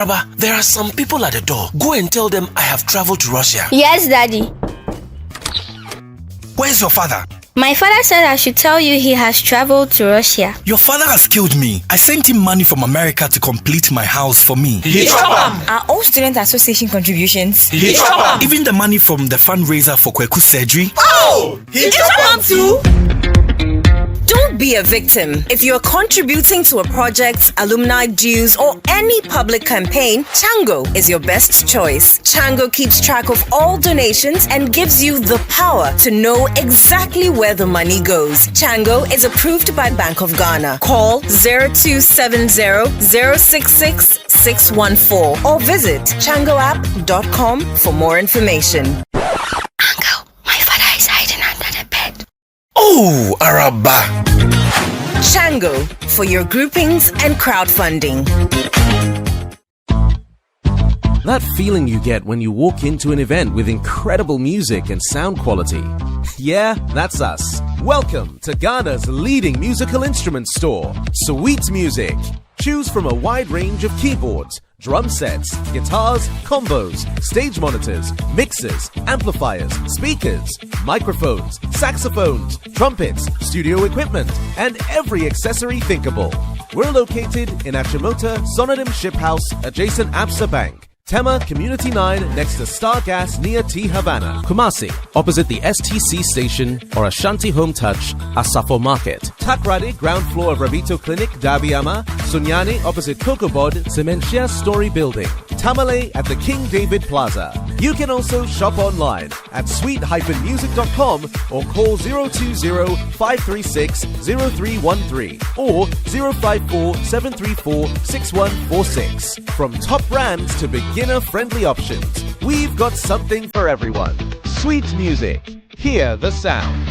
Baba, there are some people at the door. Go and tell them I have traveled to Russia. Yes, Daddy. Where's your father? My father said I should tell you he has traveled to Russia. Your father has killed me. I sent him money from America to complete my house for me. Are all student association contributions? Even the money from the fundraiser for Kweku's surgery. Oh! He too? Don't be a victim. If you're contributing to a project, alumni dues, or any public campaign, Chango is your best choice. Chango keeps track of all donations and gives you the power to know exactly where the money goes. Chango is approved by Bank of Ghana. Call 0270-066-614 or visit changoapp.com for more information. Uncle, my father is hiding under the bed. Oh, Araba. Chango for your groupings and crowdfunding. That feeling you get when you walk into an event with incredible music and sound quality. Yeah, that's us. Welcome to Ghana's leading musical instrument store, Sweet Music. Choose from a wide range of keyboards, drum sets, guitars, combos, stage monitors, mixers, amplifiers, speakers, microphones, saxophones, trumpets, studio equipment, and every accessory thinkable. We're located in Achimota, Sonodim Ship House, adjacent Absa Bank. Tema Community 9 next to Star Gas near T Havana. Kumasi, opposite the STC station or Ashanti Home Touch, Asafo Market. Takrady, ground floor of Rabito Clinic, Dabiama. Sunyani, opposite Kokobod, Cementia Story Building. Tamale at the King David Plaza. You can also shop online at sweet-music.com or call 020-536-0313 or 054-734-6146. From top brands to beginner-friendly options, we've got something for everyone. Sweet Music. Hear the sound.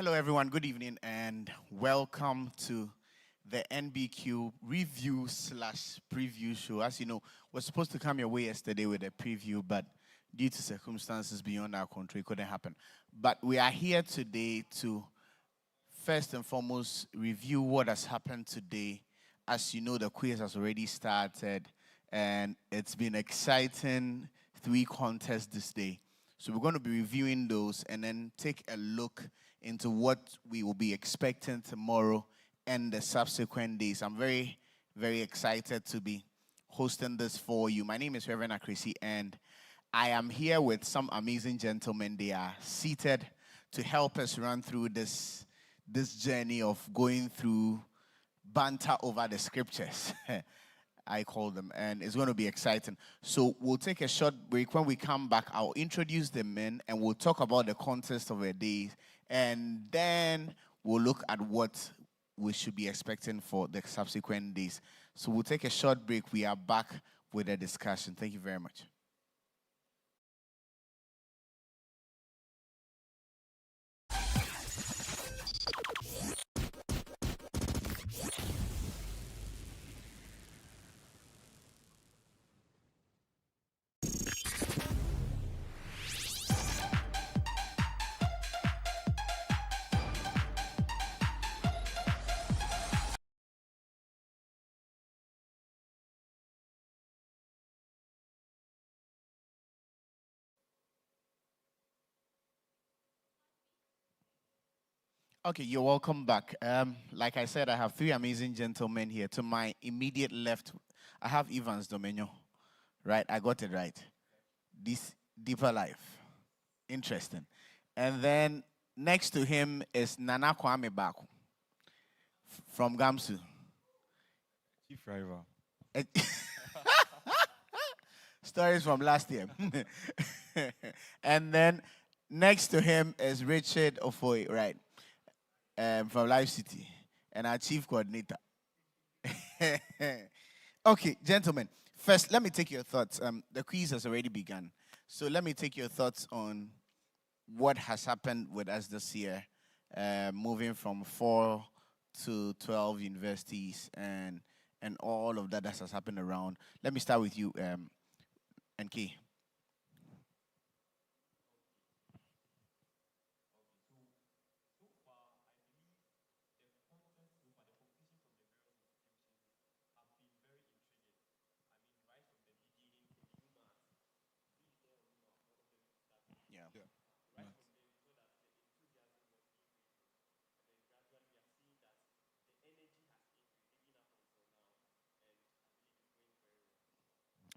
Hello, everyone. Good evening, and welcome to the NBQ review slash preview show. As you know, we're supposed to come your way yesterday with a preview, but due to circumstances beyond our control, it couldn't happen. But we are here today to first and foremost review what has happened today. As you know, the quiz has already started, and it's been exciting 3 contests this day. So we're going to be reviewing those and then take a look into what we will be expecting tomorrow and the subsequent days. I'm very, very excited to be hosting this for you. My name is Reverend Akrisi, and I am here with some amazing gentlemen. They are seated to help us run through this journey of going through banter over the scriptures. I call them, and it's going to be exciting. So we'll take a short break. When we come back, I'll introduce the men, and we'll talk about the contest of the day, and then we'll look at what we should be expecting for the subsequent days. So we'll take a short break. We are back with a discussion. Thank you very much. Okay, you're welcome back. Like I said, I have 3 amazing gentlemen here. To my immediate left, I have Evans Domenyo. Right, I got it right. This Deeper Life. Interesting. And then next to him is Nana Kwame Baku from Gamsu. Chief rival. Stories from last year. And then next to him is Richard Ofoy, right? From Life City, and our chief coordinator. Okay, gentlemen, first let me take your thoughts. The quiz has already begun, so let me take your thoughts on what has happened with us this year, moving from 4 to 12 universities and all of that has happened around. Let me start with you, NK.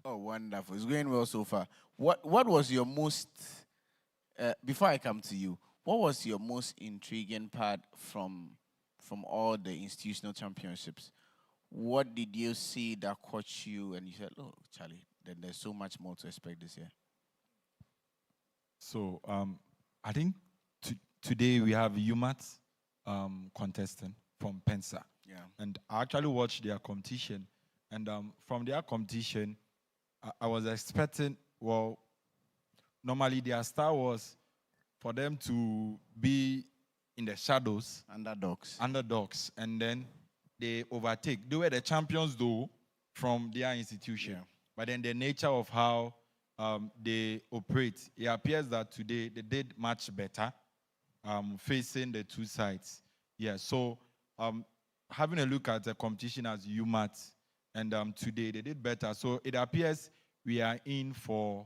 Oh, wonderful. It's going well so far. What was your most, before I come to you, what was your most intriguing part from all the institutional championships? What did you see that caught you and you said, oh, Charlie, then there's so much more to expect this year? So I think today we have UMAT contestant from Pensa. Yeah. And I actually watched their competition. And from their competition, I was expecting, well, normally their style was for them to be in the shadows. Underdogs. And then they overtake. They were the champions, though, from their institution. Yeah. But then the nature of how they operate, it appears that today they did much better facing the 2 sides. Yeah, so having a look at the competition as UMAT, and today they did better. So it appears we are in for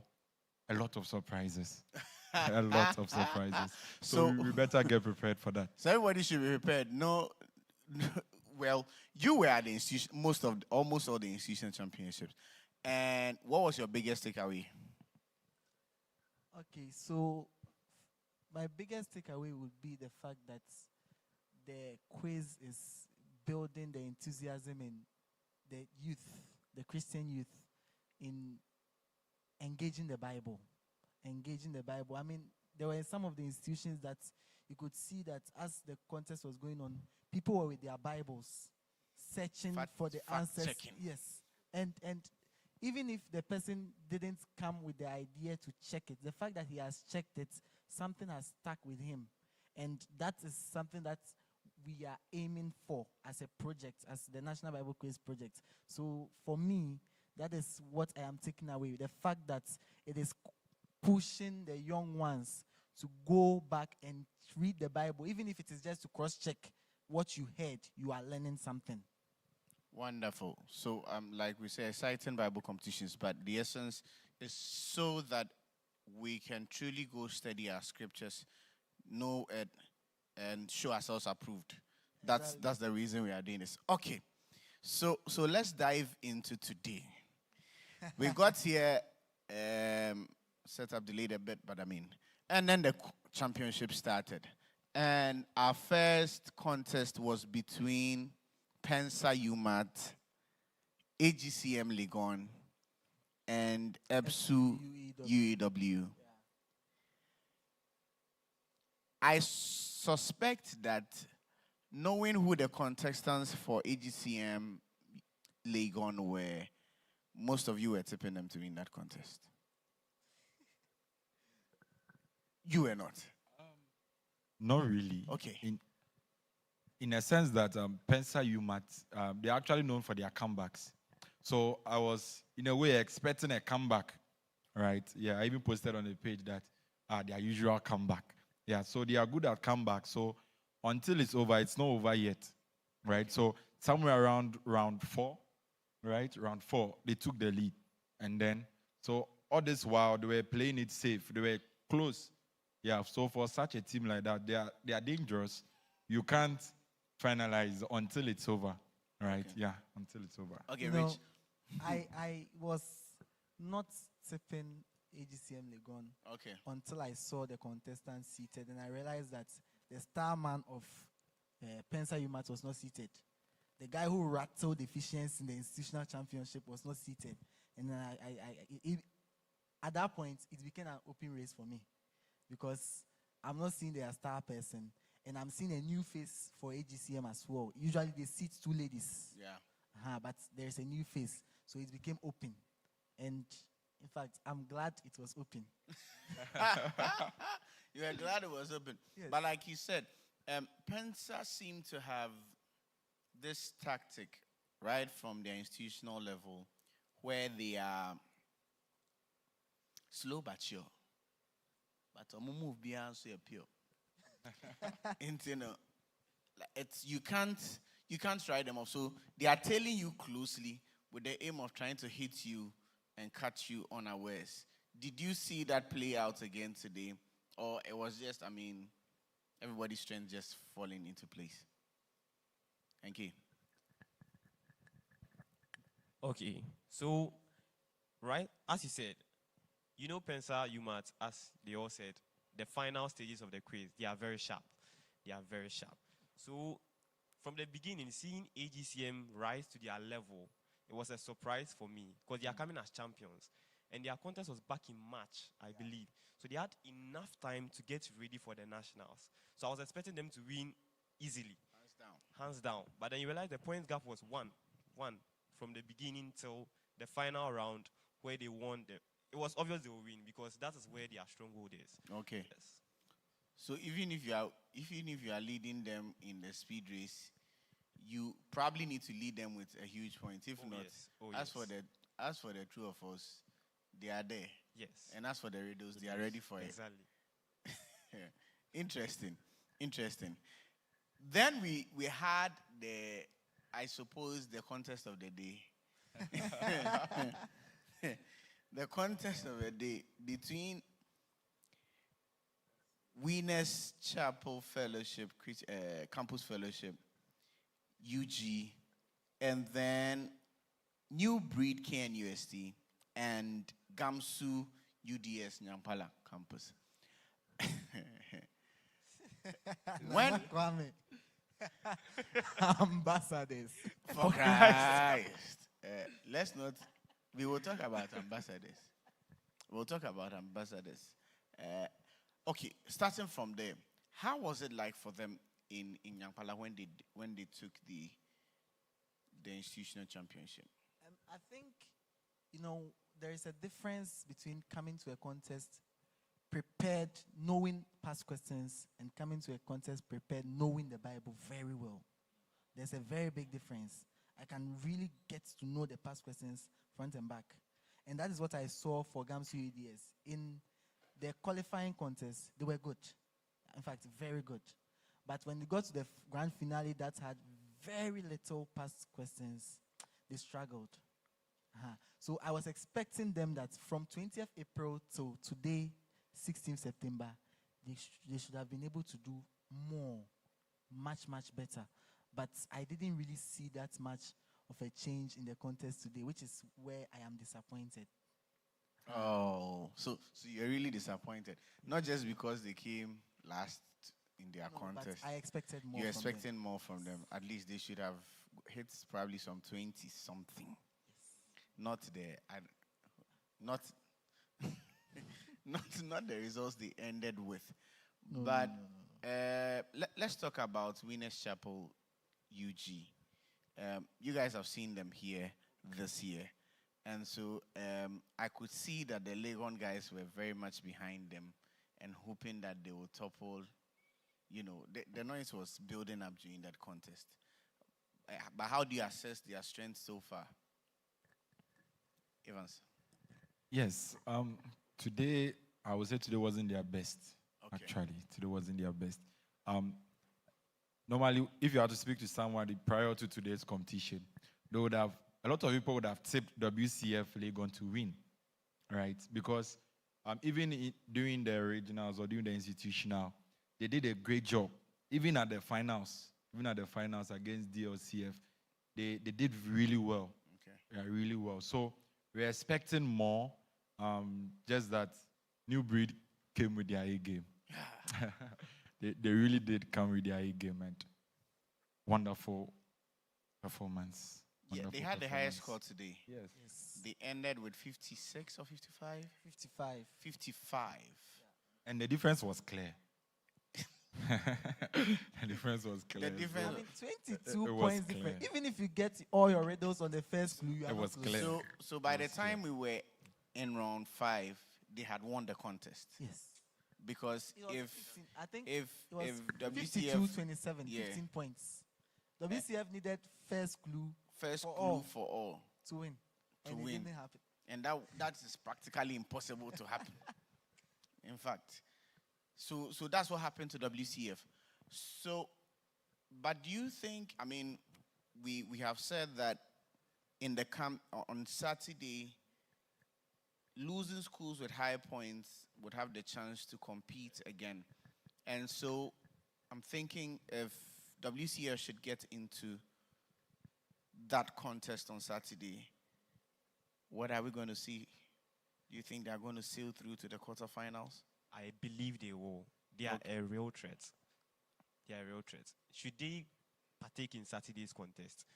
a lot of surprises. A lot of surprises. So we better get prepared for that. So everybody should be prepared. No, well, you were at the institution, almost all the institutional championships. And what was your biggest takeaway? Okay, so my biggest takeaway would be the fact that the quiz is building the enthusiasm in the youth, the Christian youth, in engaging the Bible. I mean, there were some of the institutions that you could see that as the contest was going on, people were with their Bibles, searching for the answers. Checking. Yes, and even if the person didn't come with the idea to check it, the fact that he has checked it, something has stuck with him. And that is something that we are aiming for as a project, as the National Bible Quiz project. So for me, that is what I am taking away. The fact that it is pushing the young ones to go back and read the Bible, even if it is just to cross-check what you heard, you are learning something. Wonderful. So, like we say, exciting Bible competitions, but the essence is so that we can truly go study our scriptures, know it, and show ourselves approved. That's the reason we are doing this. Okay. So let's dive into today. We got here, setup delayed a bit, but and then the championship started. And our first contest was between Pensa UMAT, AGCM Legon, and EBSU UEW. I suspect that knowing who the contestants for AGCM Legon were, most of you were tipping them to win that contest. You were not. Not really. Okay. In a sense that Pensa UMAT, they're actually known for their comebacks. So I was, in a way, expecting a comeback, right? Yeah, I even posted on the page that their usual comeback. Yeah, so they are good at comeback. So until it's over, it's not over yet, right? So somewhere around round 4, right? Round 4, they took the lead. And then, so all this while, they were playing it safe. They were close. Yeah, so for such a team like that, they are dangerous. You can't finalize until it's over, right? Okay. Yeah, until it's over. Okay, Rich. I was not tipping AGCM Legon until I saw the contestants seated, and I realized that the star man of Pensa UMAT was not seated. The guy who rattled efficiency in the institutional championship was not seated. And at that point, it became an open race for me, because I'm not seeing their star person, and I'm seeing a new face for AGCM as well. Usually they seat 2 ladies. Yeah. But there's a new face, so it became open. And in fact, I'm glad it was open. You are glad it was open. Yes. But like you said, Pensa seemed to have this tactic right from their institutional level where they are slow but sure. But move beyond so pure. It's you can't try them off. So they are tailing you closely with the aim of trying to hit you and catch you unawares. Did you see that play out again today? Or it was just, everybody's strength just falling into place? Thank you. Okay, so, right, as you said, you know Pensa UMAT, as they all said, the final stages of the quiz, they are very sharp. They are very sharp. So, from the beginning, seeing AGCM rise to their level, it was a surprise for me, because they are coming as champions. And their contest was back in March, I believe. So they had enough time to get ready for the nationals. So I was expecting them to win easily. Hands down. But then you realize the points gap was one from the beginning till the final round, where they won. It was obvious they will win, because that is where their stronghold is. Okay. Yes. So even if you are leading them in the speed race, you probably need to lead them with a huge point. If not, yes. As for the true of us, they are there. Yes. And as for the riddles, they are ready for it. Exactly. Interesting. Then we had I suppose the contest of the day. The contest of the day between Winners Chapel Fellowship, Campus Fellowship, UG, and then New Breed KNUST, and Gamsu UDS Nyampala Campus. When ambassadors. For Christ. Let's not. We will talk about ambassadors. Okay, starting from there, how was it like for them in Nyampala when they took the institutional championship? I think, there is a difference between coming to a contest prepared, knowing past questions, and coming to a contest prepared, knowing the Bible very well. There's a very big difference. I can really get to know the past questions front and back. And that is what I saw for GAMS UEDS. In the qualifying contest, they were good. In fact, very good. But when they got to the grand finale that had very little past questions, they struggled. So I was expecting them that from 20th April to today, 16th September, they should have been able to do more, much better. But I didn't really see that much of a change in the contest today, which is where I am disappointed. Oh, so you're really disappointed. Not just because they came last in their contest. But I expected more. You're expecting more from them. At least they should have hit probably some 20-something. Yes. Not not the results they ended with. Let's talk about Winners Chapel UG. You guys have seen them here this year. And so I could see that the Legon guys were very much behind them and hoping that they would topple. You know, the noise was building up during that contest. But how do you assess their strength so far? Evans? Yes. Today, I would say today wasn't their best. Okay. Actually, today wasn't their best. Normally, if you had to speak to somebody prior to today's competition, a lot of people would have tipped WCF Legon to win, right? Because even during the regionals or during the institutional, they did a great job. Even at the finals against DLCF, they did really well. Okay. Yeah, really well. So we're expecting more. Just that New Breed came with their A game. They really did come with their A game, and wonderful performance. Yeah, they had the highest score today. Yes. They ended with 56 or 55? 55. 55. And the difference was clear. The difference was clear. The difference. I mean, 22 It was points clear. different. Even if you get all your riddles on the first clue, you are It not was close. clear. So by the time we were in round 5, they had won the contest. Yes. Because It was if 15. I think if it was if 52-27, yeah. 15 points. WCF needed first clue first for clue all. for all, to win. To And win. it didn't happen. and that is practically impossible to happen. In fact, so that's what happened to WCF. So, but do you think? I mean, we have said that in the camp on Saturday, losing schools with high points would have the chance to compete again, and so I'm thinking if WCF should get into that contest on Saturday, what are we going to see? Do you think they are going to sail through to the quarterfinals? I believe they will. They are a real threat. They are a real threat. Should they partake in Saturday's contest?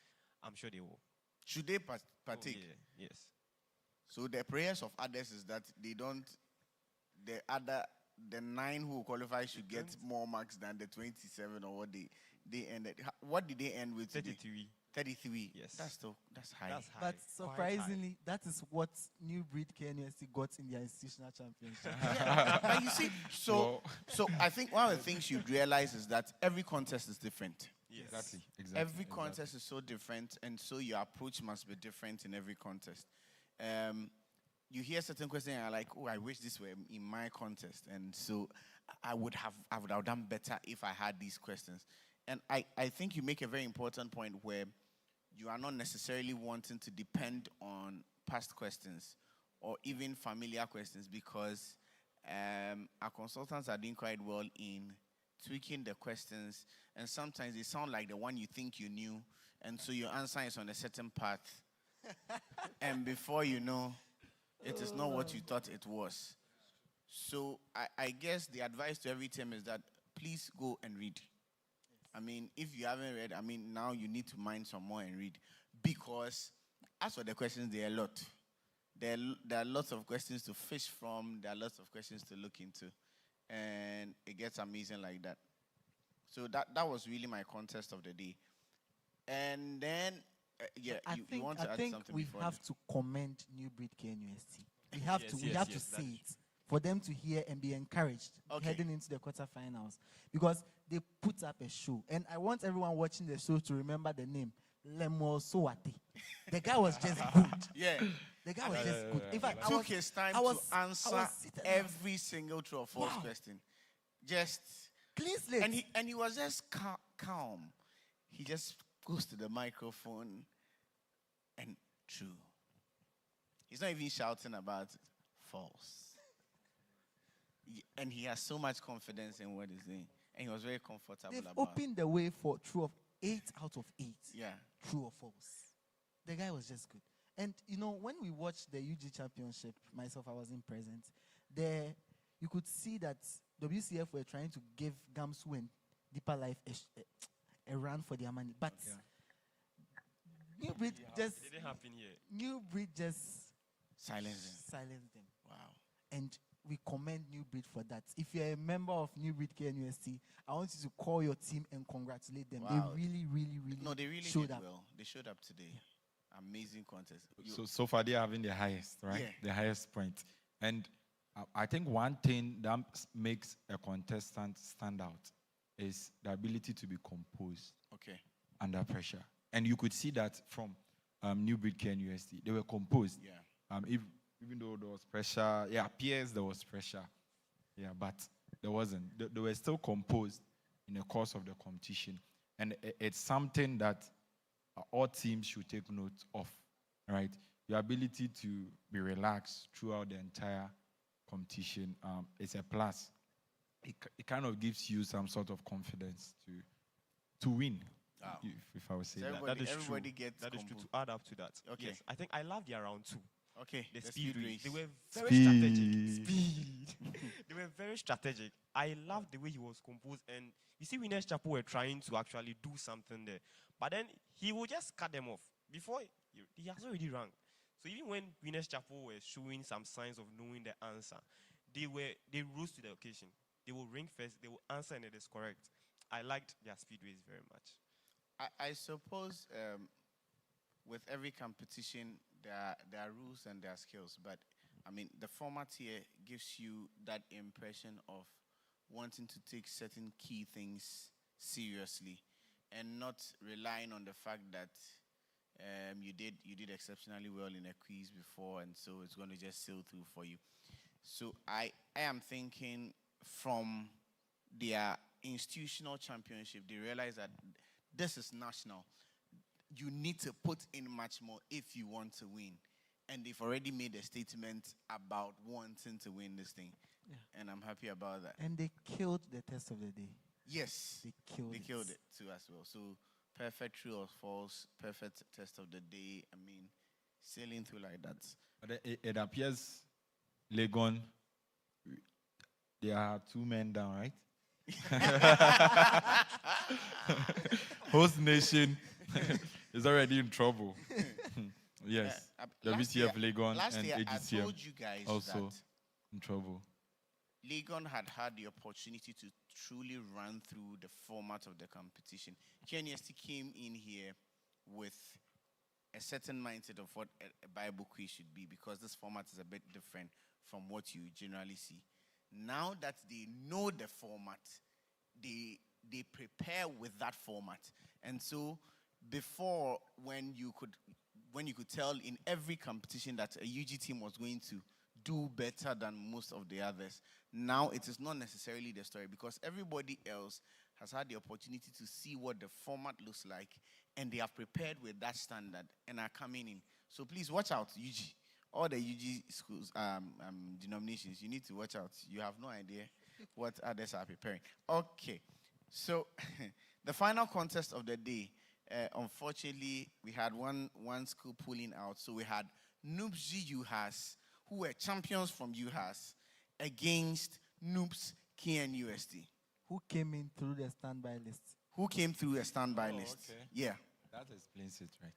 I'm sure they will. Should they partake? Oh, yeah. Yes. So the prayers of others is that they don't, the 9 who qualify should get more marks than the 27 or what they ended. What did they end with? 33. 33. Yes. That's high. That's high. But Quite surprisingly, that is what New Breed KNUST got in their institutional championship. But you see, so I think one of the things you realize is that every contest is different. Yes. Exactly. Every contest is so different, and so your approach must be different in every contest. You hear certain questions and you're like, oh, I wish this were in my contest, and so I would have done better if I had these questions. And I think you make a very important point where you are not necessarily wanting to depend on past questions or even familiar questions, because our consultants are doing quite well in tweaking the questions, and sometimes they sound like the one you think you knew, and so your answer is on a certain path, and before you know, it is not what you thought it was. So I guess the advice to every team is that please go and read. I mean, if you haven't read, I mean, now you need to mind some more and read, because as for the questions, there are a lot. There are lots of questions to fish from. There are lots of questions to look into, and it gets amazing like that. So that was really my contest of the day. And then, you want to add something we before have to commend New Breed KNUST. We have to say it for them to hear and be encouraged heading into the quarterfinals, because they put up a show. And I want everyone watching the show to remember the name, Lemo Sowate. The guy was just good. Yeah. The guy was just good. In fact, Took his time to answer every single true or false question. Just clean slate. And he was just calm. He just goes to the microphone and true. He's not even shouting about false. And he has so much confidence in what he's saying. And he was very comfortable They've about opened the way for true of 8 out of 8. Yeah. True or false. The guy was just good. And, you know, when we watched the UG Championship, myself, I wasn't present, there you could see that WCF were trying to give Gamsu and Deeper Life a run for their money. But New Breed just... It didn't happen here. New Breed just... Silenced them. Wow. And we commend New Breed for that. If you're a member of New Breed KNUST, I want you to call your team and congratulate them. Wow. They really showed up. Well. They showed up today. Amazing contest. So far they're having the highest, right? Yeah. The highest point. And I think one thing that makes a contestant stand out is the ability to be composed under pressure. And you could see that from New Breed KNUST. They were composed. Yeah. Even though there was pressure, it appears there was pressure. Yeah, but there wasn't. They were still composed in the course of the competition. And it's something that all teams should take note of, right? Your ability to be relaxed throughout the entire competition is a plus. It kind of gives you some sort of confidence to win, if I would say so that. That is true. Gets that is true. To add up to that, yes, I think I love the round 2. Okay, the speed race. They were very Speed. strategic. They were very strategic. I loved the way he was composed. And you see, Winners Chapel were trying to actually do something there. But then he would just cut them off. Before, he has already rung. So even when Winners Chapel were showing some signs of knowing the answer, they rose to the occasion. They will ring first, they will answer, and it is correct. I liked their speedways very much. I suppose with every competition, there are rules and there are skills. But, I mean, the format here gives you that impression of wanting to take certain key things seriously and not relying on the fact that you did exceptionally well in a quiz before, and so it's going to just sail through for you. So I am thinking from their institutional championship, they realize that this is national. You need to put in much more if you want to win. And they've already made a statement about wanting to win this thing. Yeah. And I'm happy about that. And they killed the test of the day. Yes. They killed it too as well. So perfect true or false, perfect test of the day. I mean, sailing through like that. But it appears Legon, there are 2 men down, right? Host nation is already in trouble. Yes. WCF Legon and year, AGCM I told you guys also in trouble. Legon had the opportunity to truly run through the format of the competition. KNUST came in here with a certain mindset of what a Bible quiz should be, because this format is a bit different from what you generally see. Now that they know the format, they prepare with that format. And so before, when you could tell in every competition that a UG team was going to do better than most of the others, now it is not necessarily the story, because everybody else has had the opportunity to see what the format looks like, and they are prepared with that standard and are coming in. So please watch out, UG. All the UG schools, denominations, you need to watch out. You have no idea what others are preparing. Okay, so the final contest of the day, unfortunately, we had one school pulling out. So we had Noobs UHAS, who were champions from UHAS, against Noobs KNUST. Who came in through the standby list? Who came through a standby list? Okay. Yeah. That explains it, right?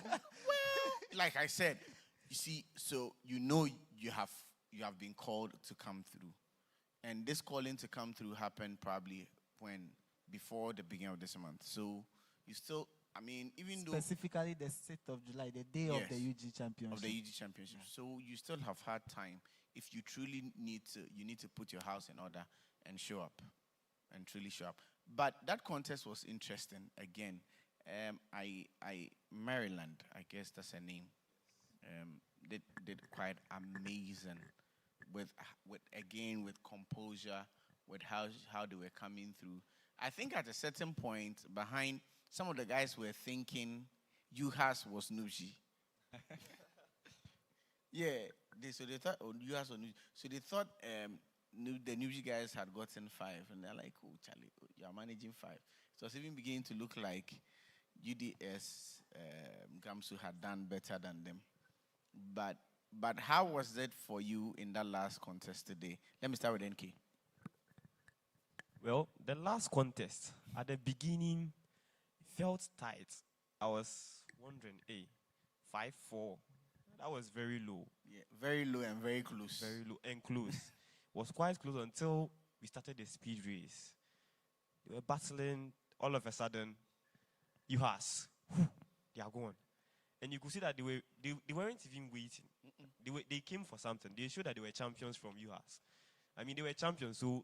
Well, like I said, you see, so you have been called to come through. And this calling to come through happened probably before the beginning of this month. So you still I mean, even though specifically the 6th of July, the day of the Yes, UG Championship. of the UG Championship. So you still have had time. If you truly need to, you need to put your house in order and show up, and truly show up. But that contest was interesting. Again, Maryland, I guess that's her name, did quite amazing with composure, with how they were coming through. I think at a certain point, behind some of the guys were thinking UHAS was Nuji. Yeah, so they thought UHAS was Nuji. So they thought the Nuji guys had gotten 5, and they're like, "Oh, Charlie, you're managing 5." So it was even beginning to look like UDS Gamsu had done better than them. But how was it for you in that last contest today? Let me start with NK. Well, the last contest, at the beginning, felt tight. I was wondering, hey, 5-4. That was very low. Yeah, very low and very close. Very low and close. Was quite close until we started the speed race. They were battling. All of a sudden, UHAS, they are gone. And you could see that they weren't even waiting. They came for something. They showed that they were champions from UHAS. I mean, they were champions, so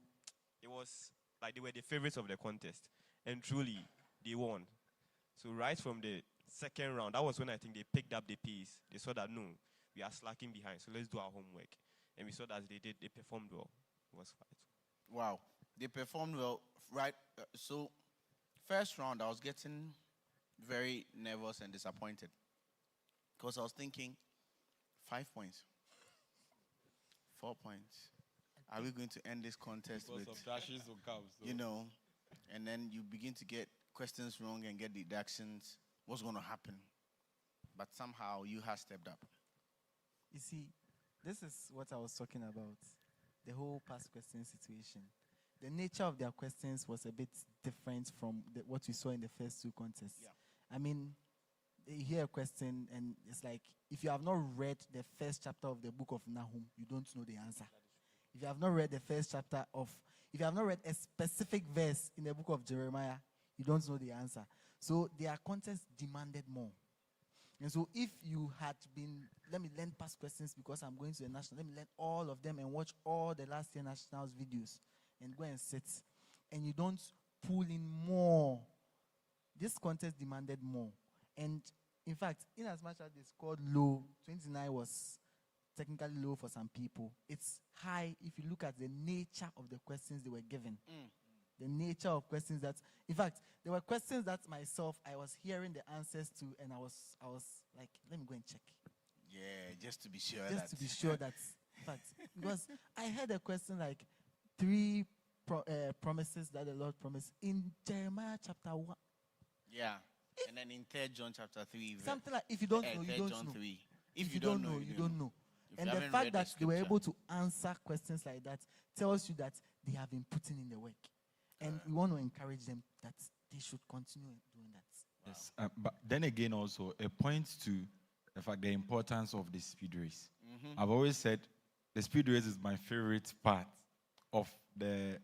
it was like they were the favorites of the contest. And truly, they won. So right from the second round, that was when I think they picked up the pace. They saw that, no, we are slacking behind, so let's do our homework. And we saw that they performed well. It was fine. Wow, they performed well, right? So, first round, I was getting very nervous and disappointed because I was thinking, 5 points, 4 points. Are we going to end this contest Because with, of dashes or cows. So. you know, and then you begin to get questions wrong and get deductions. What's going to happen? But somehow you have stepped up. You see, this is what I was talking about, the whole past question situation. The nature of their questions was a bit different from what we saw in the first 2 contests. Yeah. I mean, you hear a question and it's like, if you have not read the first chapter of the book of Nahum, you don't know the answer. If you have not read the first chapter if you have not read a specific verse in the book of Jeremiah, you don't know the answer. So their contests demanded more. And so if you had been, let me learn past questions because I'm going to the national, let me learn all of them and watch all the last year nationals videos and go and sit, and you don't pull in more, this contest demanded more. And in fact, in as much as they scored low, 29 was technically low for some people. It's high if you look at the nature of the questions they were given. The nature of questions that, in fact, there were questions that myself, I was hearing the answers to, and I was like, let me go and check. Yeah, just to be sure. Just to be sure that, in fact, because I heard a question like 3 promises that the Lord promised in Jeremiah chapter 1. Yeah, and then in 3 John chapter 3. Something like, if you don't know, you don't John know. 3. If you don't know, you don't know. If And you the haven't fact read the that they were scripture. able to answer questions like that tells you that they have been putting in the work. And we want to encourage them that they should continue doing that. Yes, but then again also, it points to the fact the importance of the speed race. I've always said the speed race is my favorite part of the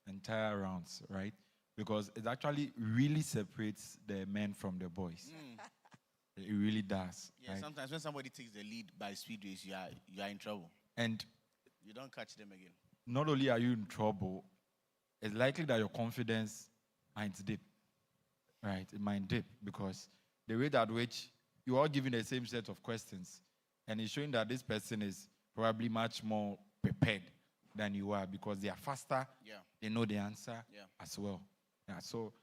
entire rounds, right? Because it actually really separates the men from the boys. It really does. Yeah, right? sometimes when somebody takes the lead by speed race, you are in trouble. And You don't catch them again. not only are you in trouble, it's likely that your confidence might dip. Right? It might dip because the rate at which you are given the same set of questions, and it's showing that this person is probably much more prepared than you are because they are faster. Yeah. They know the answer Yeah. as well. Yeah. So,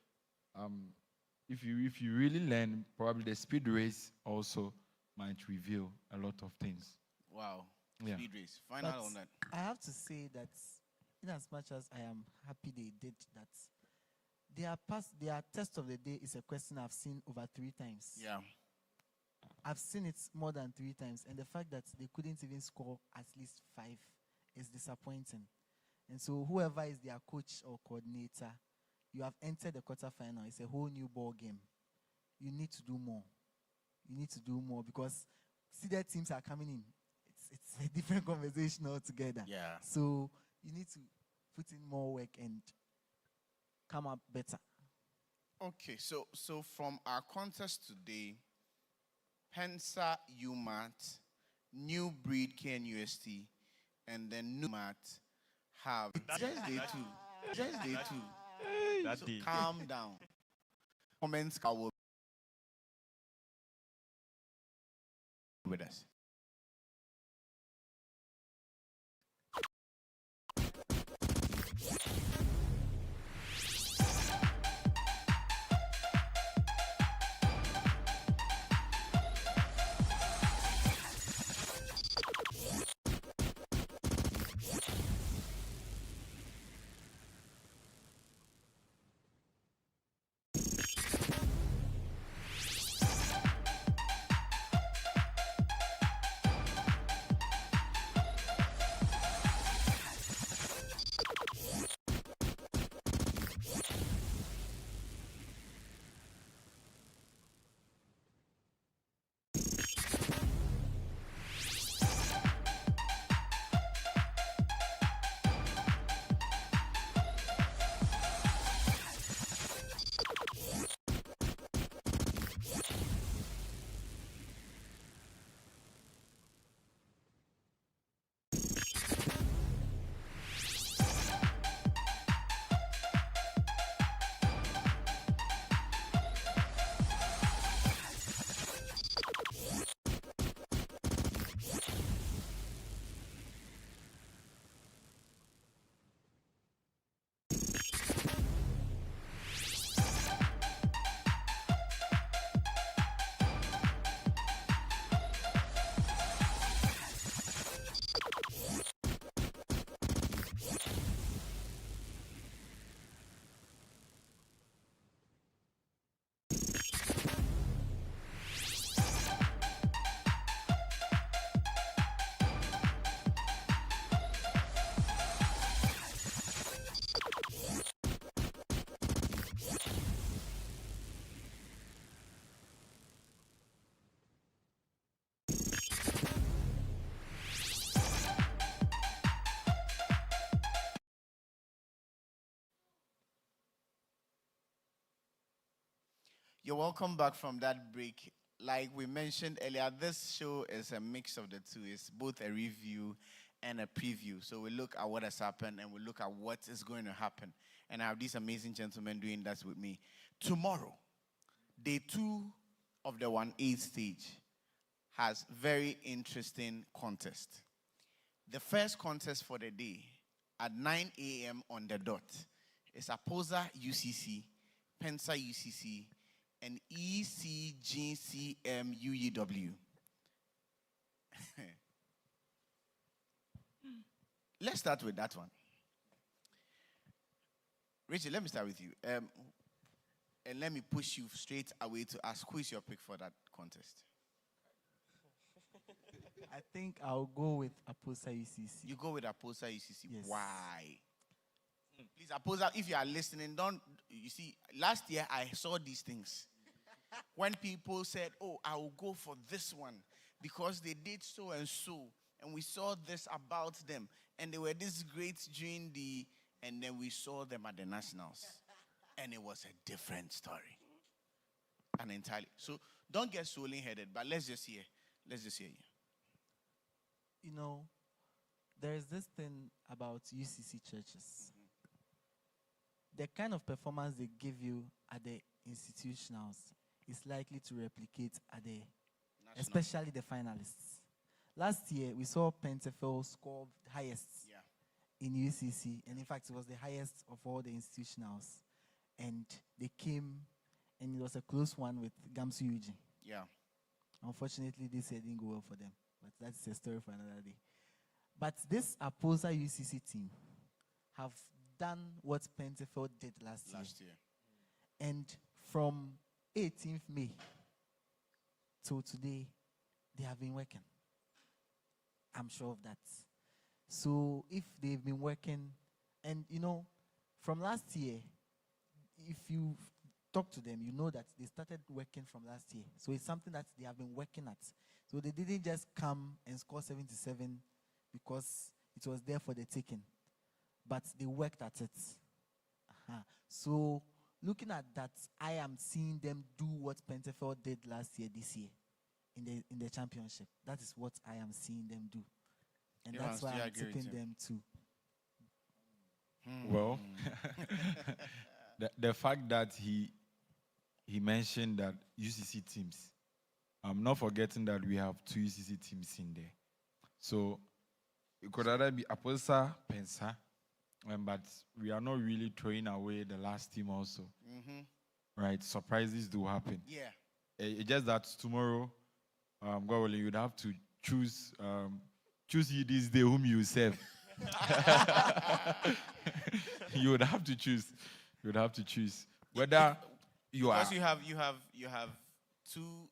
if you really learn, probably the speed race also might reveal a lot of things. Wow. Yeah. Speed race. Find out on that. I have to say that, in as much as I am happy they did that, their test of the day is a question I've seen over 3 times. Yeah. I've seen it more than 3 times, and the fact that they couldn't even score at least 5 is disappointing. And so whoever is their coach or coordinator, you have entered the quarterfinal. It's a whole new ball game. You need to do more. You need to do more because seeded teams are coming in. It's a different conversation altogether. Yeah. So you need to put in more work and come up better. Okay, so from our contest today, Pensa UMAT, New Breed KNUST, and then New Mat have just day two. Just day two. That So day. calm down. Comments will with us. You're welcome back from that break. Like we mentioned earlier, this show is a mix of the two. It's both a review and a preview. So we look at what has happened and we look at what is going to happen. And I have these amazing gentlemen doing that with me. Tomorrow, day 2 of the 1-8 stage has very interesting contest. The first contest for the day at 9 a.m. on the dot is Aposa UCC, Pensa UCC, and ECGCM UEW. Let's start with that one. Richard, let me start with you. And let me push you straight away to ask, who is your pick for that contest? I think I'll go with Aposa UCC. You go with Aposa UCC. Yes. Why? Please, Aposa, if you are listening, don't, you see, last year I saw these things. When people said, oh, I will go for this one because they did so and so, and we saw this about them, and they were this great during the, and then we saw them at the Nationals, and it was a different story. And entirely. So don't get swollen-headed, but let's just hear you. You know, there's this thing about UCC churches. The kind of performance they give you at the institutionals is likely to replicate at the, especially the finalists. Last year, we saw Pentafel score highest in UCC, and in fact, it was the highest of all the institutionals. And they came, and it was a close one with Gamsu Eugene. Yeah. Unfortunately, this year didn't go well for them, but that's a story for another day. But this Aposa UCC team have done what Pentafel did last year. And from 18th May till today, they have been working. I'm sure of that. So if they've been working, and you know, from last year, if you talk to them, you know that they started working from last year. So it's something that they have been working at. So they didn't just come and score 77 because it was there for the taking, but they worked at it. So looking at that, I am seeing them do what Pentefel did last year, this year, in the championship. That is what I am seeing them do, and that's why I'm tipping them too. Well, the fact that he mentioned that UCC teams, I'm not forgetting that we have 2 UCC teams in there. So it could either be Aposa, Pensa, but we are not really throwing away the last team also. Right? Surprises do happen. Yeah. It's just that tomorrow, God willing, you'd have to choose you this day whom you serve. You would have to choose. You would have to choose whether you are. Because you have 2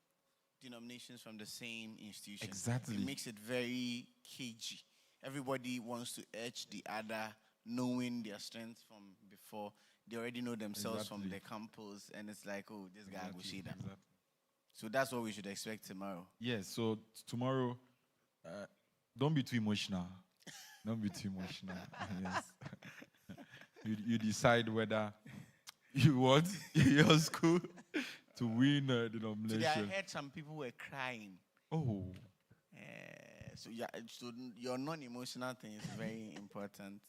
denominations from the same institution. Exactly. It makes it very cagey. Everybody wants to edge the other, knowing their strengths from before. They already know themselves from the campus, and it's like, oh, this guy will see that. Exactly. So that's what we should expect tomorrow. Yes. So tomorrow, don't be too emotional. Don't be too emotional. Yes. You decide whether you want your school to win the denomination. Today I heard some people were crying. Oh. So your non-emotional thing is very important.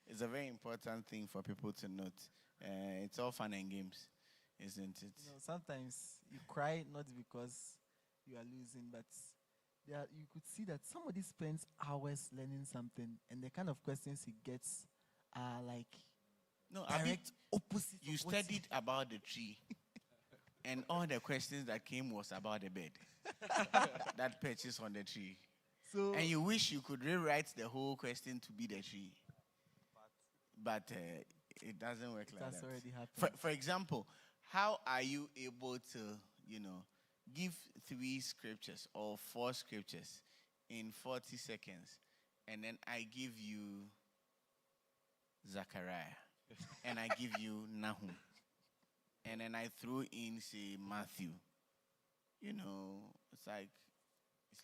It's a very important thing for people to note. It's all fun and games, isn't it? Sometimes you cry not because you are losing, but you could see that somebody spends hours learning something, and the kind of questions he gets are like direct opposite. You studied about the tree, and all the questions that came was about the bed that perches on the tree. So, and you wish you could rewrite the whole question to be the tree, but it doesn't work like that. Already happened. For example, how are you able to, give 3 scriptures or 4 scriptures in 40 seconds, and then I give you Zechariah, and I give you Nahum, and then I throw in, say, Matthew. It's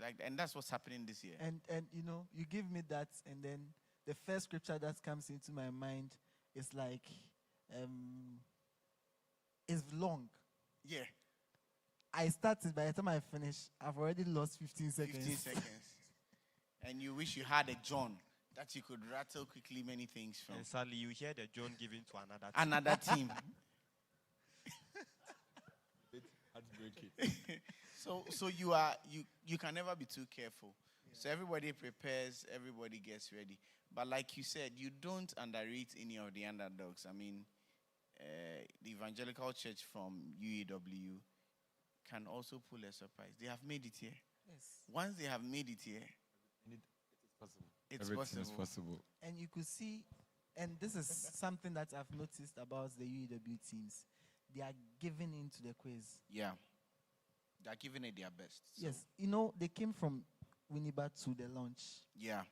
like, and that's what's happening this year. And you give me that, and then the first scripture that comes into my mind is like, it's long. Yeah. I started, by the time I finish, I've already lost 15 seconds. 15 seconds. And you wish you had a John that you could rattle quickly many things from. And sadly, you hear the John given to another team. Another team. So you can never be too careful. Yeah. So everybody prepares, everybody gets ready. But like you said, you don't underrate any of the underdogs. I mean, the evangelical church from UAW can also pull a surprise. They have made it here. Yes. Once they have made it here, Everything is possible. And you could see, and this is something that I've noticed about the UAW teams. They are giving into the quiz. Yeah. They are giving it their best. So. Yes. They came from Winneba to the launch. Yeah.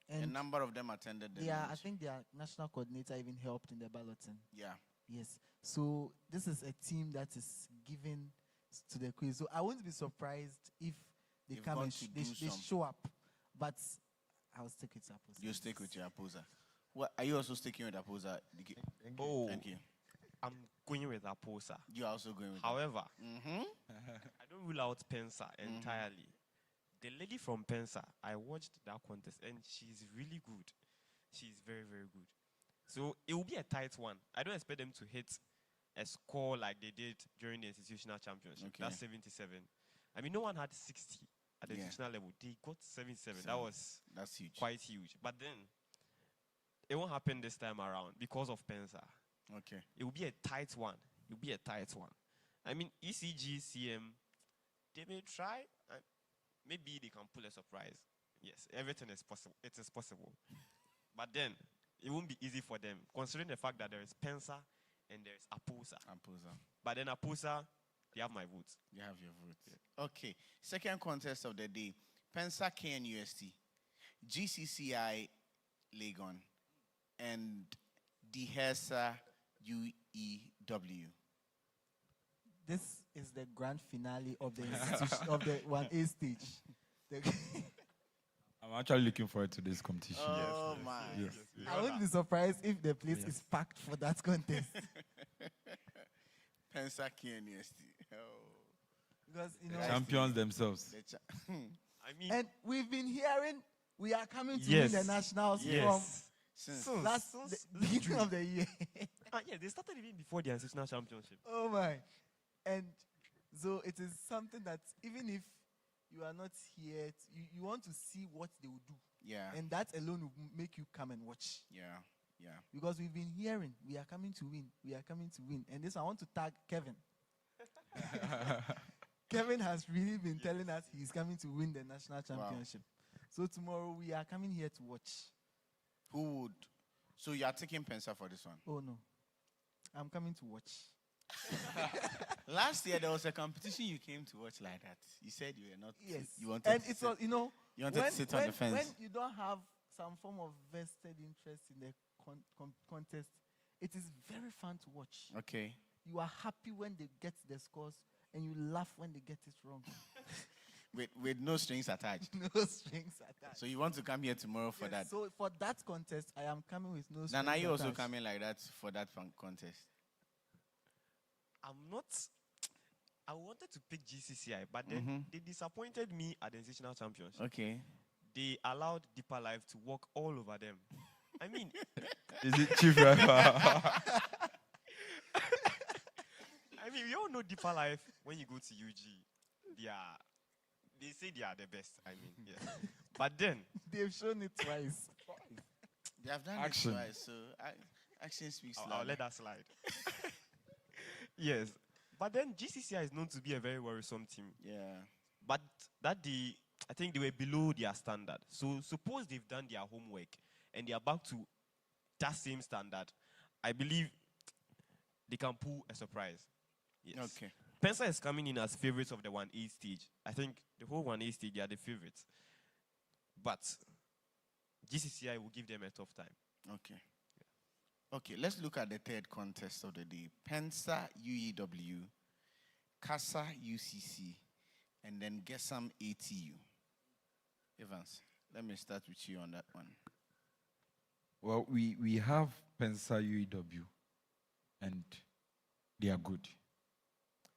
And a number of them attended the launch. I think their national coordinator even helped in the balloting. Yeah. Yes. So this is a team that is giving to the quiz. So I won't be surprised if they come and they show up. But I'll stick with Aposa. You stick with your Aposa. What, are you also sticking with Aposa? Thank you. I'm going with Aposa. You're also going with However, I don't rule out Pensa entirely. The lady from Pensa, I watched that contest, and she's really good. She's very, very good. So it will be a tight one. I don't expect them to hit a score like they did during the institutional championship. Okay. That's 77. I mean, no one had 60 at the institutional level. They got 77. That's huge. Quite huge. But then, it won't happen this time around because of Pensa. Okay. It will be a tight one. It will be a tight one. I mean, ECG, CM, they may try. Maybe they can pull a surprise. Yes, everything is possible. It is possible. But then, it won't be easy for them, considering the fact that there is Pensa and there is Aposa. But then Aposa, they have my votes. You have your votes. Yeah. Okay. Second contest of the day. Pensa KNUST, GCCI Legon, and Dihesa UEW. This is the grand finale of the institution of the 1A stage. I'm actually looking forward to this competition. Oh my! Yes. I wouldn't be surprised if the place is packed for that contest. Pensa KNST. Oh. Because, Champions themselves. I mean, and we've been hearing we are coming to yes. win the nationals Yes. from last the beginning of the year. Yeah, they started even before the national championship. Oh my. And so it is something that even if you are not here, you want to see what they will do. Yeah. And that alone will make you come and watch. Yeah. Yeah. Because we've been hearing, we are coming to win. We are coming to win. And this, I want to tag Kevin. Kevin has really been telling us he's coming to win the national championship. Wow. So tomorrow we are coming here to watch. Who would? So you are taking Pensa for this one? Oh no. I'm coming to watch. Last year there was a competition you came to watch like that. You said you were not. Yes. You wanted. And to it's sit, all, you wanted to sit on the fence. When you don't have some form of vested interest in the contest, it is very fun to watch. Okay. You are happy when they get the scores, and you laugh when they get it wrong. with no strings attached. No strings attached. So you want to come here tomorrow for that? So for that contest, I am coming with no strings Nana, you also attached. coming like that for that contest? I'm not. I wanted to pick GCCI, but then they disappointed me at the national championship. Okay. They allowed Deeper Life to walk all over them. I mean, is it Chief Rapper? I mean, we all know Deeper Life. When you go to UG, they say they are the best. I mean, yeah. But then they've shown it twice. They have done Action. it twice, so action speaks louder. I'll let that slide. Yes. But then GCCI is known to be a very worrisome team. Yeah. But I think they were below their standard. So suppose they've done their homework and they are back to that same standard, I believe they can pull a surprise. Yes. Okay. Pensa is coming in as favorites of the 1A stage. I think the whole 1A stage, they are the favorites. But GCCI will give them a tough time. Okay. Okay, let's look at the third contest of the day. Pensa UEW, CASA UCC, and then Gesam ATU. Evans, let me start with you on that one. Well, we have Pensa UEW, and they are good.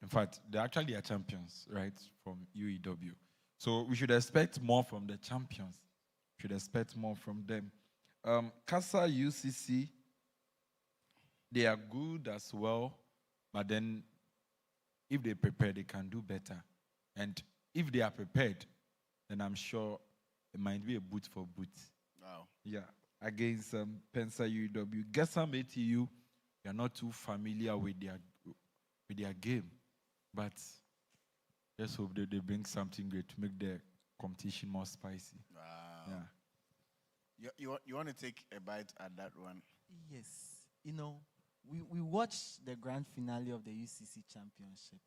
In fact, they actually are champions, right, from UEW. So we should expect more from the champions. We should expect more from them. CASA UCC, they are good as well, but then if they prepare, they can do better. And if they are prepared, then I'm sure it might be a boot for boot. Wow. Yeah, against Pensa UEW. Gesam ATU, you are not too familiar with their game, but just hope that they bring something great to make the competition more spicy. Wow. Yeah. You want to take a bite at that one? Yes. We watched the grand finale of the UCC championship,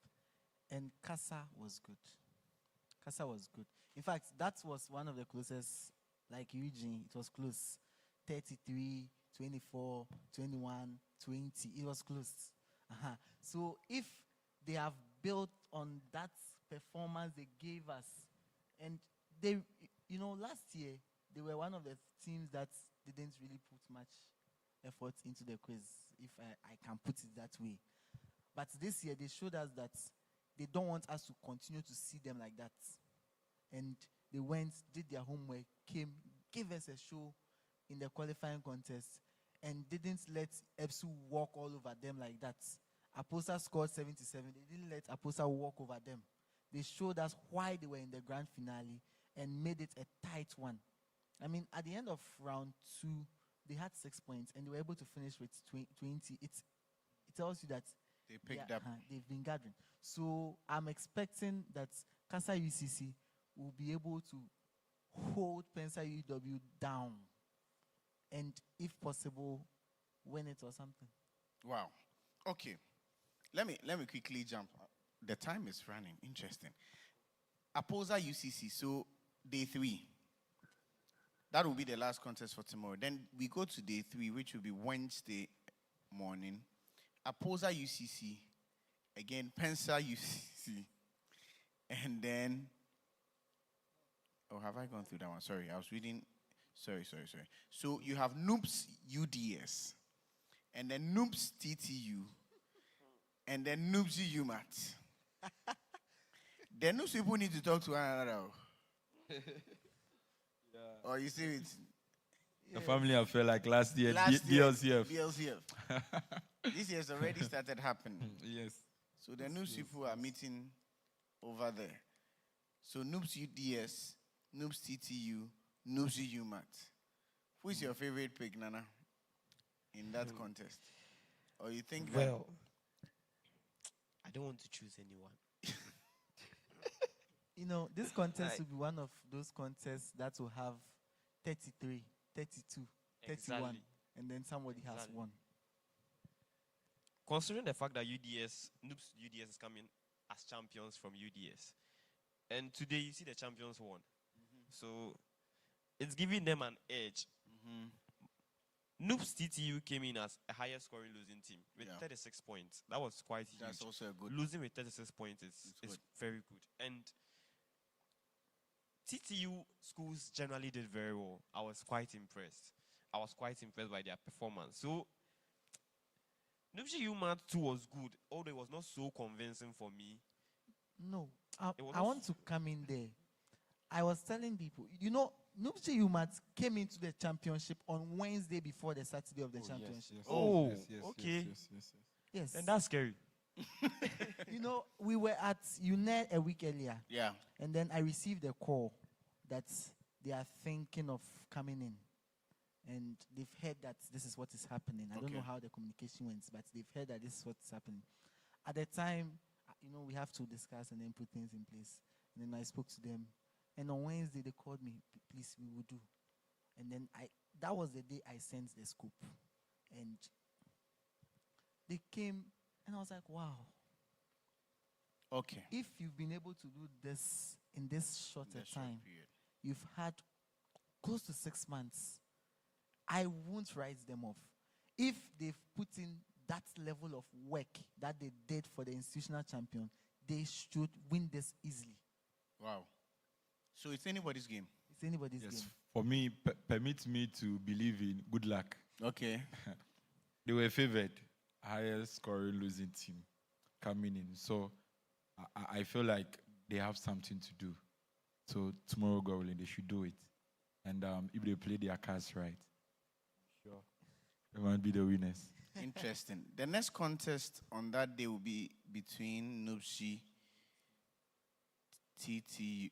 and CASA was good. CASA was good. In fact, that was one of the closest, like Eugene, it was close. 33, 24, 21, 20, it was close. So if they have built on that performance they gave us, and they, last year, they were one of the teams that didn't really put much effort into the quiz, if I can put it that way. But this year, they showed us that they don't want us to continue to see them like that. And they went, did their homework, came, gave us a show in the qualifying contest, and didn't let EPSU walk all over them like that. Aposa scored 77. They didn't let Aposa walk over them. They showed us why they were in the grand finale and made it a tight one. I mean, at the end of round 2, they had 6 points, and they were able to finish with 20. It tells you that they picked up. They've been gathering. So I'm expecting that CASA UCC will be able to hold Pensa UW down, and if possible, win it or something. Wow. Okay. Let me quickly jump. The time is running. Interesting. Aposa UCC. So day 3. That will be the last contest for tomorrow. Then we go to day 3, which will be Wednesday morning. Aposa UCC. Again, Pensa UCC. And then, have I gone through that one? Sorry, I was reading. Sorry. So you have Noobs UDS. And then Noobs TTU. and then Noobsy UMAT. The Noobs people need to talk to one another. Or you see it? The family affair like last year, DLCF. DLCF. This year's already started happening. Yes. So the Noobs people are meeting over there. So Noobs UDS, Noobs TTU, Noobs UMAT. Who is your favorite pick, Nana, in that contest? Or you think that... Well, I don't want to choose anyone. You know, this contest will be one of those contests that will have 33, 32, 31, Exactly. and then somebody has Exactly. won. Considering the fact that Noobs UDS is coming as champions from UDS, and today you see the champions won, so it's giving them an edge. Noobs TTU came in as a higher scoring losing team with 36 points. That was quite huge. That's also a good... Losing with 36 points is very good. And TTU schools generally did very well. I was quite impressed. I was quite impressed by their performance. So Noobs UMAT too was good, although it was not so convincing for me. No, It was I not want to come in there. I was telling people, you know, Noobs UMAT came into the championship on Wednesday before the Saturday of the championship. Yes. And that's scary. You know, we were at UNED a week earlier. Yeah. And then I received a call that they are thinking of coming in. And they've heard that this is what is happening. I don't know how the communication went, but they've heard that this is what's happening. At the time, you know, we have to discuss and then put things in place. And then I spoke to them. And on Wednesday, they called me, please, we will do. And then that was the day I sent the scoop. And they came, and I was like, wow. Okay. If you've been able to do this in this shorter time, you've had close to 6 months, I won't write them off. If they've put in that level of work that they did for the institutional champion, they should win this easily. Wow. So it's anybody's game. It's anybody's game. For me, permit me to believe in good luck. Okay. They were favored, highest scoring losing team coming in. So I feel like they have something to do. So tomorrow, God willing, they should do it. And if they play their cards right, sure, they might be the winners. Interesting. The next contest on that day will be between Noobsy ATU,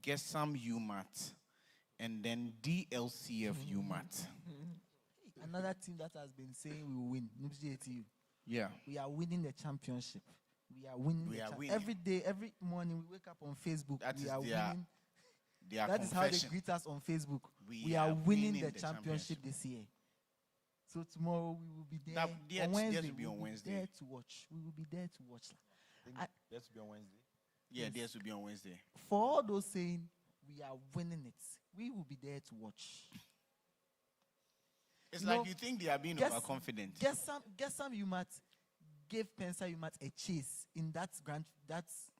Gesam UMAT, and then DLCF UMAT. Another team that has been saying we will win, Noobsy ATU. Yeah. We are winning the championship. We are winning. Every day, every morning, we wake up on Facebook. We are winning. That is how they greet us on Facebook. We are winning the championship this year. So tomorrow we will be there. On Wednesday, will be on Wednesday. There to watch. We will be there to watch. That's to be on Wednesday. Yeah, theirs will be on Wednesday. For all those saying we are winning it, we will be there to watch. It's like you think they are being overconfident. Gesam UMAT gave Pensa UMAT a chase in that contest.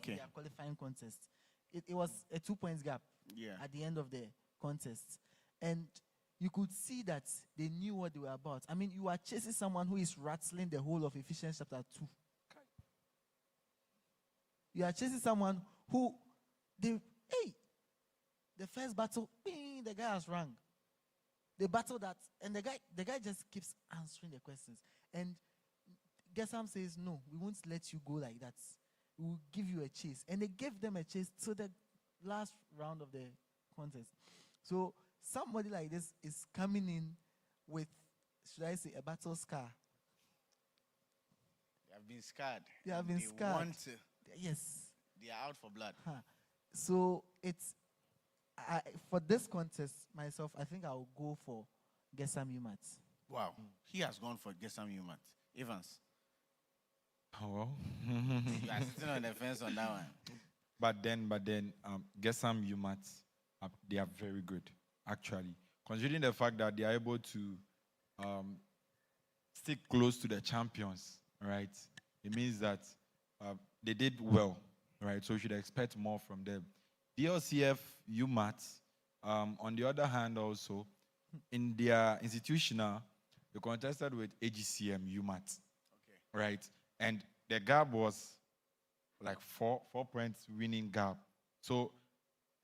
Their qualifying contest. It was a 2 points gap at the end of the contest. And you could see that they knew what they were about. I mean, you are chasing someone who is rattling the whole of Ephesians chapter 2. You are chasing someone who, the first battle, the guy has rung. They battle that, and the guy just keeps answering the questions. And Gesam says, no, we won't let you go like that. We will give you a chase. And they gave them a chase to the last round of the contest. So somebody like this is coming in with, should I say, a battle scar. They have been scarred. They have been scarred. Want to. Yes. They are out for blood. So it's, for this contest, myself, I think I'll go for Gesam UMAT. Wow. He has gone for Gesam UMAT. Evans. Oh, well. You are sitting on the fence on that one. But then, Gesam UMAT, they are very good, actually. Considering the fact that they are able to stick close to the champions, right? It means that they did well, right? So we should expect more from them. DLCF UMAT, on the other hand also, in their institutional, they contested with AGCM UMAT. Okay. Right? And the gap was like 4 points winning gap. So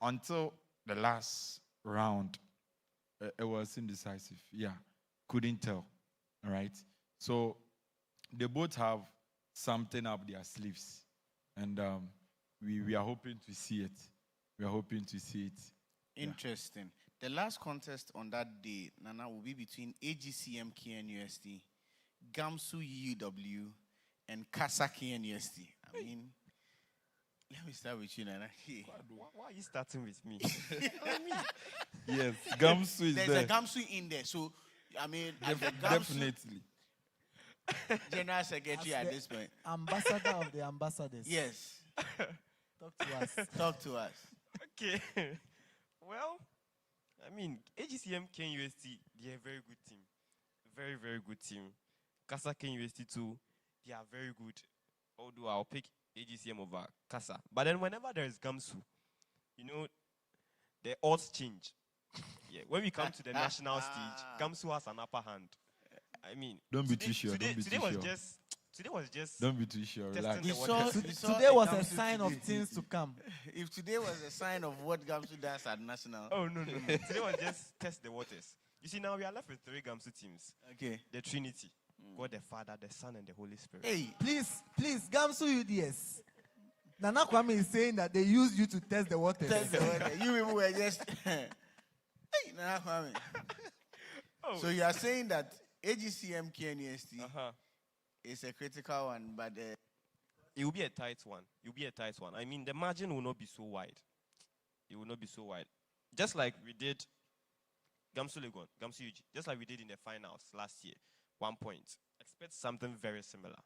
until the last round, it was indecisive. Yeah, couldn't tell. All right. So they both have something up their sleeves, and we are hoping to see it. We are hoping to see it. Interesting. The last contest on that day, Nana, will be between AGCM KNUST, Gamsu UW, and Kasa KNUST. I mean, let me start with you, Nana. Why are you starting with me? Yes, Gamsu is There's there. a Gamsu in there, so I mean, Definitely. General Secretary at this point. Ambassador of the ambassadors. Yes. Talk to us. Talk to us. Okay. Well, I mean, AGCM KNUST, they're a very good team. Very, very good team. Kasa KNUST too, they are very good. Although I'll pick AGCM over Kasa. But then whenever there is Gamsu, you know, the odds change. Yeah, when we come to the national stage, Gamsu has an upper hand. I mean, Don't be too sure. Today was just. Don't be too sure. testing Relax. the waters. Today was a Gamsu sign of today. things to come. If today was a sign of what Gamsu does at national. Oh, no. Today was just test the waters. You see, now we are left with 3 Gamsu teams. Okay. The Trinity. God the Father, the Son, and the Holy Spirit. Hey, Please, Gamsu UDS. Nana Kwame is saying that they used you to test the waters. test the water. You people were just. Hey, Nana Kwame. Oh. So you are saying that AGCM KNUST Uh-huh. is a critical one, but It will be a tight one. It will be a tight one. I mean, the margin will not be so wide. It will not be so wide. Just like we did Gamsu Legon, Gamsu UG, just like we did in the finals last year. 1 point. Expect something very similar.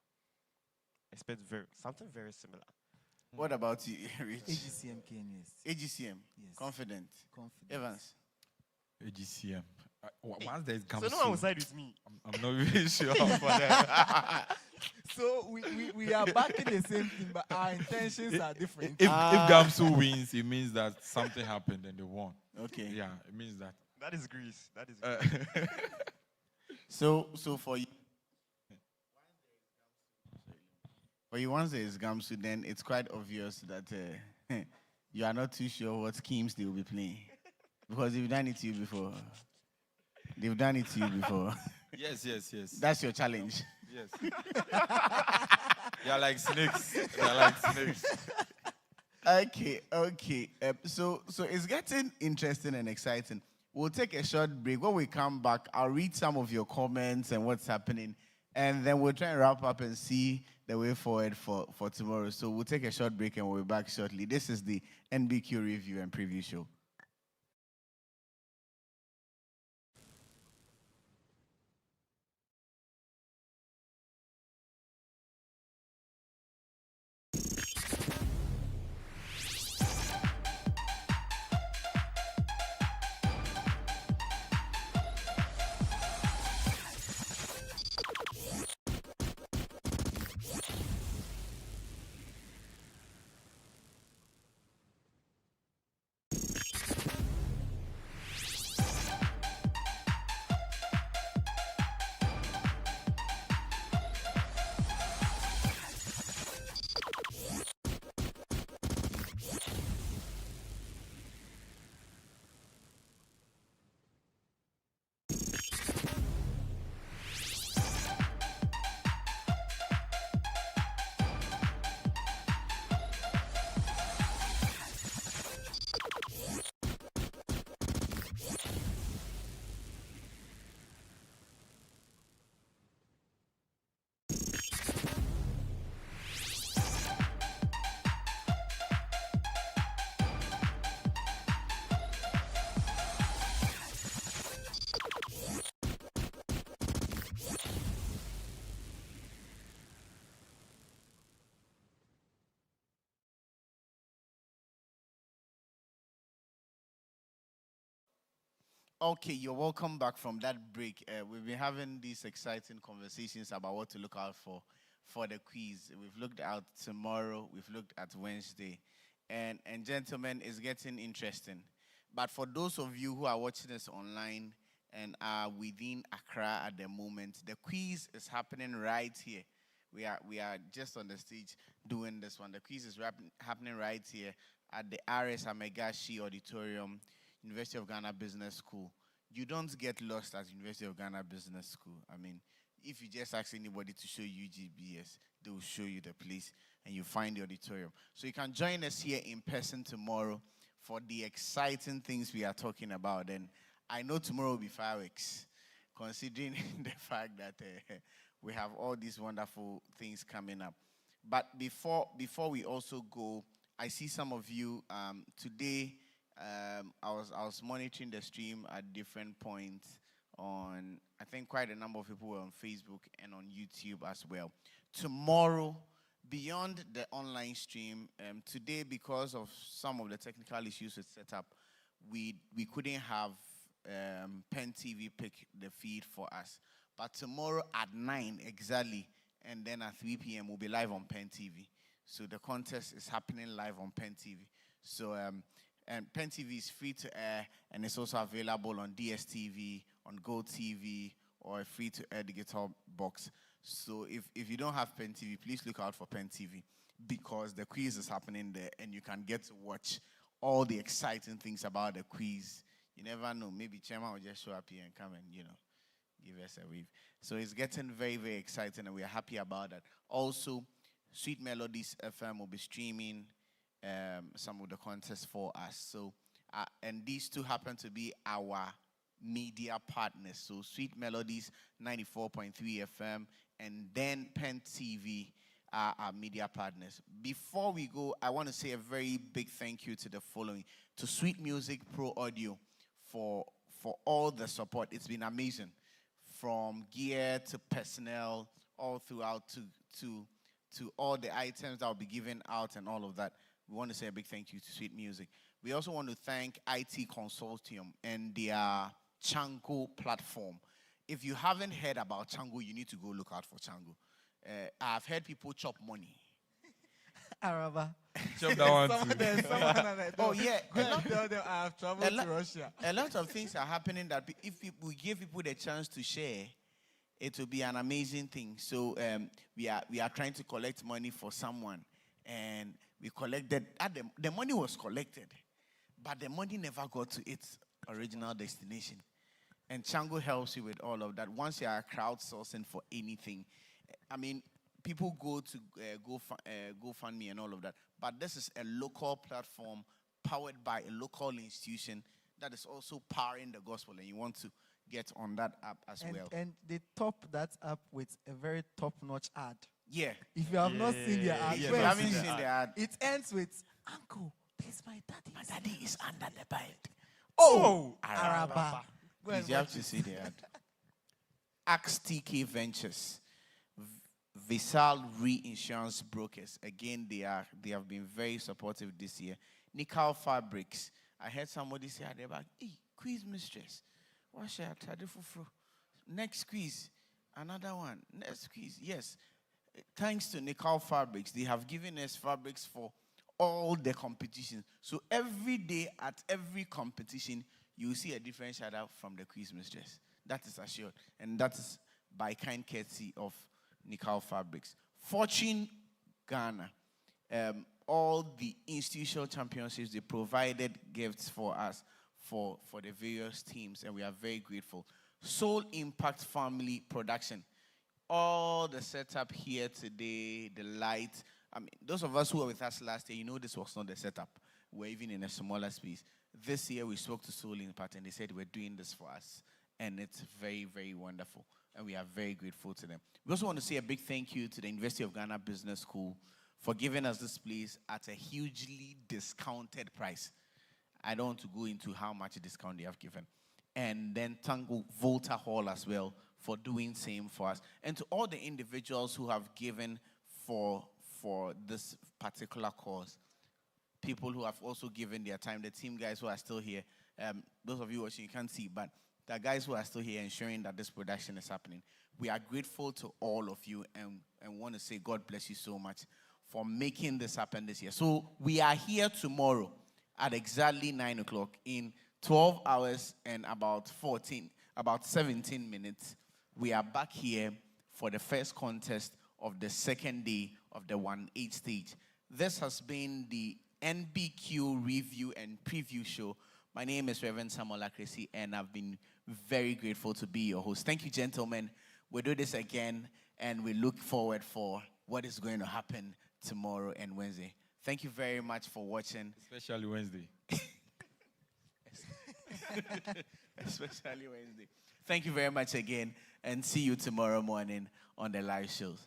Something very similar. what about you, Rich? AGCM KNUST. AGCM. Yes. Confident. Confidence. Evans. AGCM. Once there's Gamsu, So no one will side with me. I'm not really sure for that. So we are backing the same thing, but our intentions are different. If Gamsu wins, it means that something happened and they won. Okay. Yeah, it means that. That is Greece. That is Greece. So for you, once there is Gamsu, then it's quite obvious that you are not too sure what schemes they will be playing. Because they've done it to you before. They've done it to you before. Yes. That's your challenge. Yes. You're like snakes. Okay. So it's getting interesting and exciting. We'll take a short break. When we come back, I'll read some of your comments and what's happening. And then we'll try and wrap up and see the way forward for tomorrow. So we'll take a short break and we'll be back shortly. This is the NBQ review and preview show. Okay, you're welcome back from that break. We've been having these exciting conversations about what to look out for the quiz. We've looked at tomorrow, we've looked at Wednesday, and gentlemen, it's getting interesting. But for those of you who are watching us online, and are within Accra at the moment. The quiz is happening right here. We are just on the stage doing this one. The quiz is happening right here at the RS Amegashi Auditorium, University of Ghana Business School. You don't get lost at University of Ghana Business School. I mean, if you just ask anybody to show you GBS, they will show you the place and you find the auditorium. So you can join us here in person tomorrow for the exciting things we are talking about. And I know tomorrow will be fireworks, considering the fact that we have all these wonderful things coming up. But before we also go, I see some of you today. I was monitoring the stream at different points on. I think quite a number of people were on Facebook and on YouTube as well. Tomorrow, beyond the online stream, today because of some of the technical issues with setup, we couldn't have Pen TV pick the feed for us. But tomorrow at 9 exactly, and then at 3 p.m. we'll be live on Pen TV. So the contest is happening live on Pen TV. So and Pen TV is free to air, and it's also available on DSTV, on GoTV, or a free-to-air digital box. So if you don't have Pen TV, please look out for Pen TV, because the quiz is happening there, and you can get to watch all the exciting things about the quiz. You never know. Maybe Chairman will just show up here and come and, give us a wave. So it's getting very, very exciting, and we are happy about that. Also, Sweet Melodies FM will be streaming some of the contests for us. So, and these two happen to be our media partners. So Sweet Melodies 94.3 FM and then Pen TV are our media partners. Before we go, I want to say a very big thank you to the following. To Sweet Music Pro Audio for all the support. It's been amazing. From gear to personnel, all throughout to all the items that will be given out and all of that. We want to say a big thank you to Sweet Music. We also want to thank IT Consortium and their Chango platform. If you haven't heard about Chango, you need to go look out for Chango. I've heard people chop money. Araba. Chop that one too. Oh, yeah. Tell them I have traveled to Russia. A lot of things are happening that if we give people the chance to share, it will be an amazing thing. So we are trying to collect money for someone. And we collected, the money was collected, but the money never got to its original destination. And Chango helps you with all of that. Once you are crowdsourcing for anything, I mean, people go to GoFundMe and all of that. But this is a local platform powered by a local institution that is also powering the gospel. And you want to get on that app as well. And they top that up with a very top-notch ad. Yeah. If you have not seen the ad, if you haven't seen the ad, it ends with, Uncle, this is my daddy. My daddy is under the bed. Oh, Araba. Please, you have to see the ad. Axe TK Ventures, Visal Reinsurance Brokers. Again, they have been very supportive this year. Nickel Fabrics. I heard somebody say at the back, hey, quiz mistress. What shall I do for? Next quiz. Another one. Next quiz. Yes. Thanks to Nickel Fabrics, they have given us fabrics for all the competitions. So every day at every competition, you will see a different shout out from the quiz mistress. That is assured. And that is by kind courtesy of Nickel Fabrics. Fortune Ghana. All the institutional championships, they provided gifts for us for the various teams, and we are very grateful. Soul Impact Family Production. All the setup here today, the lights. I mean, those of us who were with us last year, you know this was not the setup. We're even in a smaller space. This year we spoke to Soul Impact and they said we're doing this for us. And it's very, very wonderful. And we are very grateful to them. We also want to say a big thank you to the University of Ghana Business School for giving us this place at a hugely discounted price. I don't want to go into how much discount they have given. And then Tango Volta Hall as well for doing same for us. And to all the individuals who have given for this particular cause. People who have also given their time, the team guys who are still here. Those of you watching, you can't see, but the guys who are still here ensuring that this production is happening. We are grateful to all of you and want to say God bless you so much for making this happen this year. So we are here tomorrow at exactly 9 o'clock in 12 hours and about about 17 minutes, we are back here for the first contest of the second day of the 1-8 stage. This has been the NBQ review and preview show. My name is Reverend Samuel Akresi, and I've been very grateful to be your host. Thank you, gentlemen. We'll do this again, and we look forward for what is going to happen tomorrow and Wednesday. Thank you very much for watching. Especially Wednesday. Especially Wednesday. Thank you very much again, and see you tomorrow morning on the live shows.